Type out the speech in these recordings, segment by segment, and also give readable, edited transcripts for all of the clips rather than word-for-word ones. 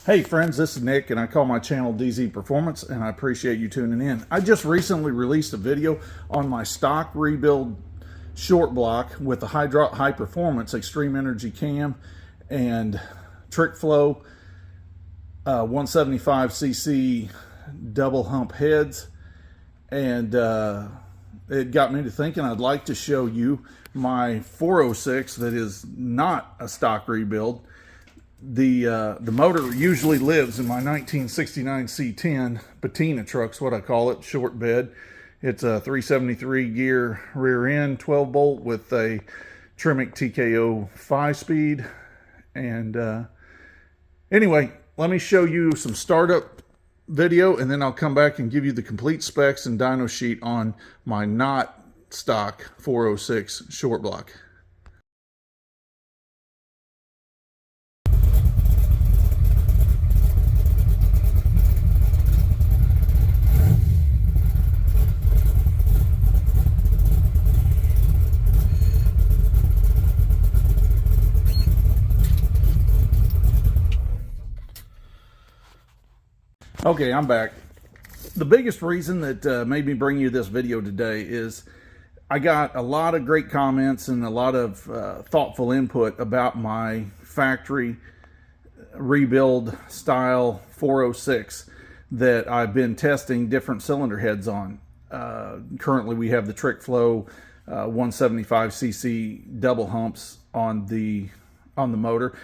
Hey friends, this is Nick and I call my channel DZ Performance, and I appreciate you tuning in. I just recently released a video on my stock rebuild short block with the high performance extreme energy cam and trick flow 175cc double hump heads, and it got me to thinking I'd like to show you my 406 that is not a stock rebuild. The motor usually lives in my 1969 C10 patina truck's what I call it, short bed. It's a 373 gear rear end, 12 bolt with a Tremec TKO 5-speed. And anyway, let me show you some startup video, and then I'll come back and give you the complete specs and dyno sheet on my not stock 406 short block. Okay, I'm back. The biggest reason that made me bring you this video today is I got a lot of great comments and a lot of thoughtful input about my factory rebuild style 406 that I've been testing different cylinder heads on. Currently we have the trick flow 175cc double humps on the motor.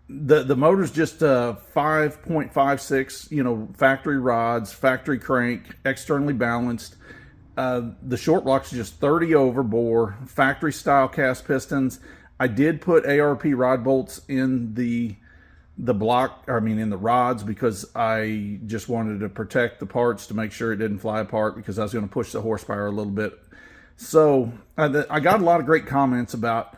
The motor's just 5.56, factory rods, factory crank, externally balanced. The short block's just 30 over bore, factory style cast pistons. I did put ARP rod bolts in the block, in the rods, because I just wanted to protect the parts to make sure it didn't fly apart, because I was going to push the horsepower a little bit. So I got a lot of great comments about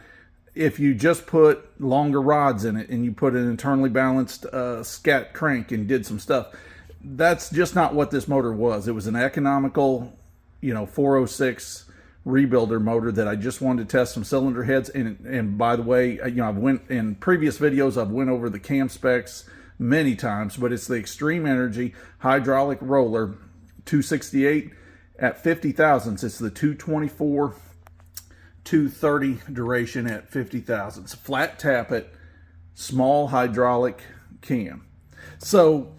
if you just put longer rods in it and you put an internally balanced scat crank and did some stuff. That's just not what this motor was. It was an economical, 406 rebuilder motor that I just wanted to test some cylinder heads. And by the way, I've went in previous videos, I've went over the cam specs many times, but it's the extreme energy hydraulic roller 268 at 50 thousandths. It's the 224 230 duration at 50 thousandths, flat tappet, small hydraulic cam. So,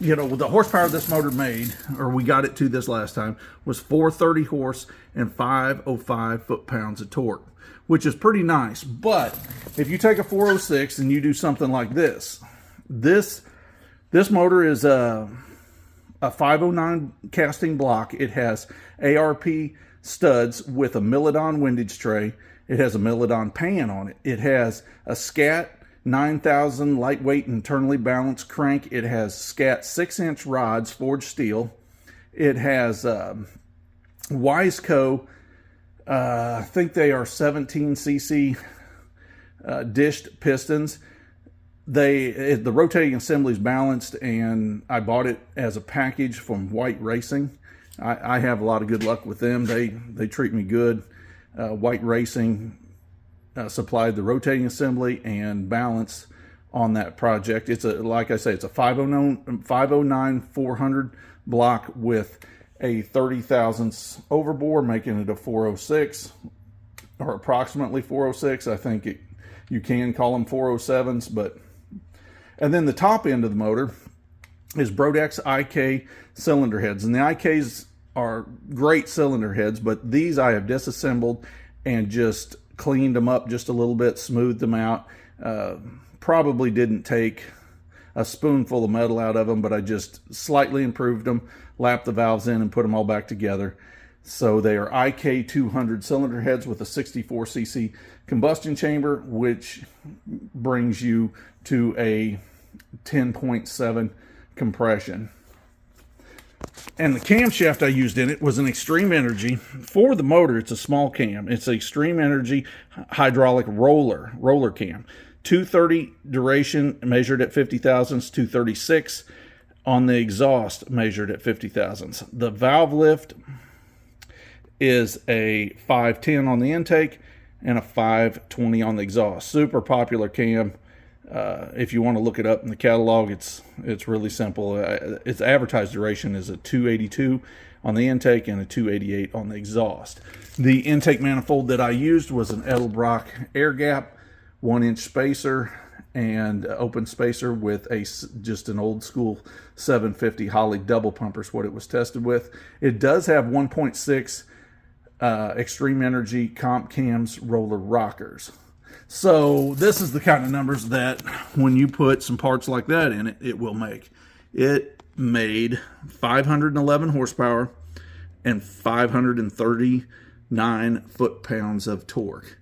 the horsepower this motor made, or we got it to this last time, was 430 horse and 505 foot-pounds of torque, which is pretty nice. But if you take a 406 and you do something like this motor is a 509 casting block. It has ARP studs with a Milodon windage tray. It has a Milodon pan on it. It has a Scat 9000 lightweight internally balanced crank. It has Scat 6-inch rods, forged steel. It has Wiseco, I think they are 17cc dished pistons. The rotating assembly is balanced, and I bought it as a package from White Racing. I have a lot of good luck with them. They treat me good. White Racing supplied the rotating assembly and balance on that project. It's like I say, it's a 509 400 block with a 30 thousandths overbore, making it a 406, or approximately 406. I think you can call them 407s, but. And then the top end of the motor is Brodix IK cylinder heads. And the IKs are great cylinder heads, but these I have disassembled and just cleaned them up just a little bit, smoothed them out. Probably didn't take a spoonful of metal out of them, but I just slightly improved them, lapped the valves in, and put them all back together. So they are ik200 cylinder heads with a 64cc combustion chamber, which brings you to a 10.7 compression. And the camshaft I used in it was an Extreme Energy. For the motor, it's a small cam. It's an Extreme Energy hydraulic roller cam. 230 duration measured at 50 thousandths, 236 on the exhaust measured at 50 thousandths. The valve lift is a 510 on the intake and a 520 on the exhaust. Super popular cam. If you want to look it up in the catalog, it's really simple. Its advertised duration is a 282 on the intake and a 288 on the exhaust. The intake manifold that I used was an Edelbrock air gap, 1-inch spacer, and open spacer with just an old school 750 Holley double pumper is what it was tested with. It does have 1.6 extreme energy comp cams roller rockers. So this is the kind of numbers that when you put some parts like that in it, it will make. It made 511 horsepower and 539 foot-pounds of torque.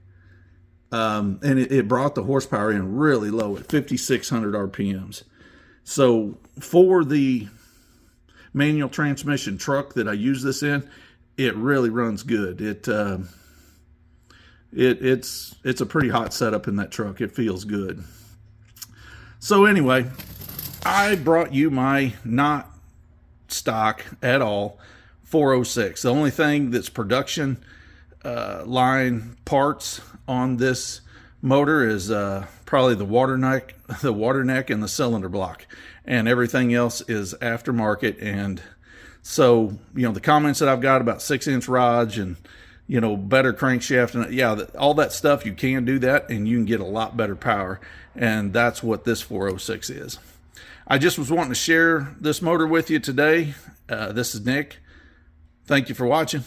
And it brought the horsepower in really low at 5,600 RPMs. So for the manual transmission truck that I use this in, it really runs good. It's a pretty hot setup in that truck. It feels good. So anyway, I brought you my not stock at all 406. The only thing that's production line parts on this motor is probably the water neck and the cylinder block, and everything else is aftermarket. And so, you know, the comments that I've got about 6-inch rods and, you know, better crankshaft, and yeah, all that stuff, you can do that and you can get a lot better power, and that's what this 406 is. I just was wanting to share this motor with you today. This is Nick. Thank you for watching.